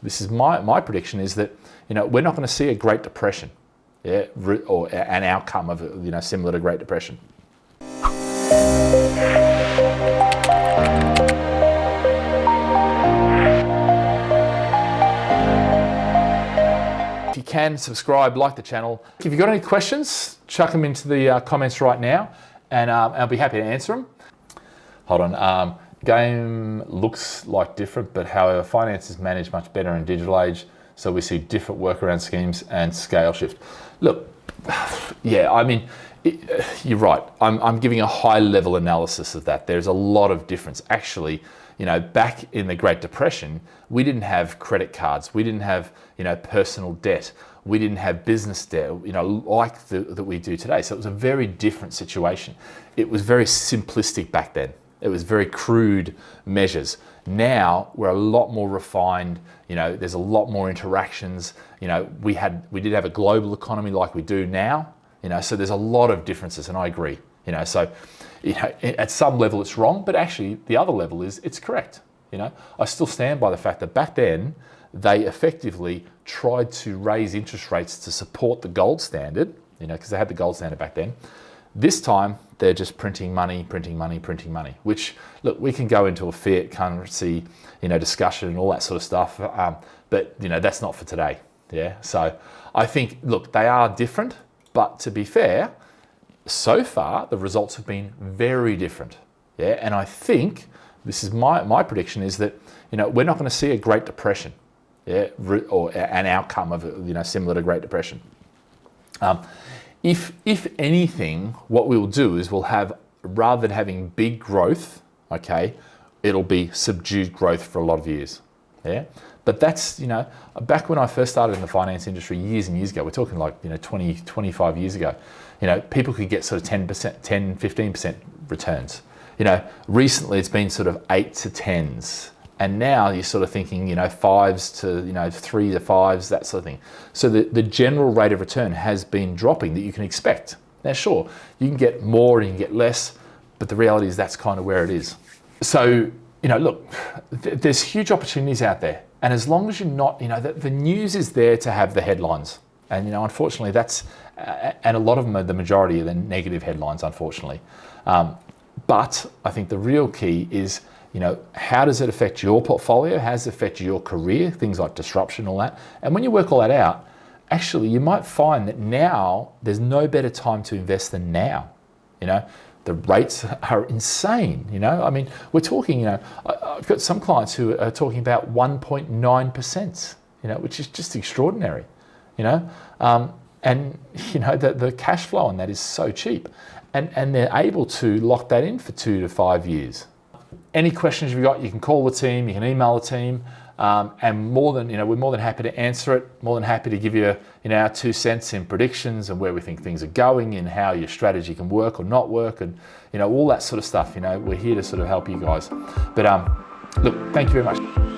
this is my prediction is that, we're not going to see a Great Depression, yeah, or an outcome of, similar to Great Depression. If you can, subscribe, like the channel. If you've got any questions, chuck them into the comments right now, and I'll be happy to answer them. Hold on. Game looks like different, but however, finance is managed much better in digital age, so we see different workaround schemes and scale shift. Look, yeah, I mean, you're right. I'm giving a high level analysis of that. There's a lot of difference. Actually, back in the Great Depression, we didn't have credit cards. We didn't have, personal debt. We didn't have business debt, like that we do today. So it was a very different situation. It was very simplistic back then. It was very crude measures. Now we're a lot more refined. There's a lot more interactions. We did have a global economy like we do now. So there's a lot of differences, and I agree. So at some level it's wrong, but actually the other level is it's correct. I still stand by the fact that back then they effectively tried to raise interest rates to support the gold standard. Because they had the gold standard back then. This time, they're just printing money, which, look, we can go into a fiat currency, discussion and all that sort of stuff, but, that's not for today, yeah? So I think, look, they are different, but to be fair, so far, the results have been very different, yeah? And I think, this is my prediction, is that, we're not going to see a Great Depression, yeah, or an outcome of, similar to Great Depression. If anything, what we will do is we'll have, rather than having big growth, okay, it'll be subdued growth for a lot of years, yeah? But that's, back when I first started in the finance industry years and years ago, we're talking like, 20, 25 years ago, people could get sort of 10%, 10, 15% returns. Recently it's been sort of 8 to 10s. And now you're sort of thinking, 5s to, 3 to 5s, that sort of thing. So the general rate of return has been dropping that you can expect. Now, sure, you can get more and you can get less, but the reality is that's kind of where it is. So, look, there's huge opportunities out there. And as long as you're not, the news is there to have the headlines. And, unfortunately that's, and a lot of them are the majority of the negative headlines, unfortunately. But I think the real key is, how does it affect your portfolio? How does it affect your career? Things like disruption, all that. And when you work all that out, actually, you might find that now there's no better time to invest than now. The rates are insane. I mean, we're talking, I've got some clients who are talking about 1.9%, which is just extraordinary, and, the cash flow on that is so cheap. And they're able to lock that in for 2 to 5 years. Any questions you've got, you can call the team, you can email the team, and we're more than happy to answer it. More than happy to give you, our 2 cents in predictions and where we think things are going and how your strategy can work or not work, and all that sort of stuff. We're here to sort of help you guys. But look, thank you very much.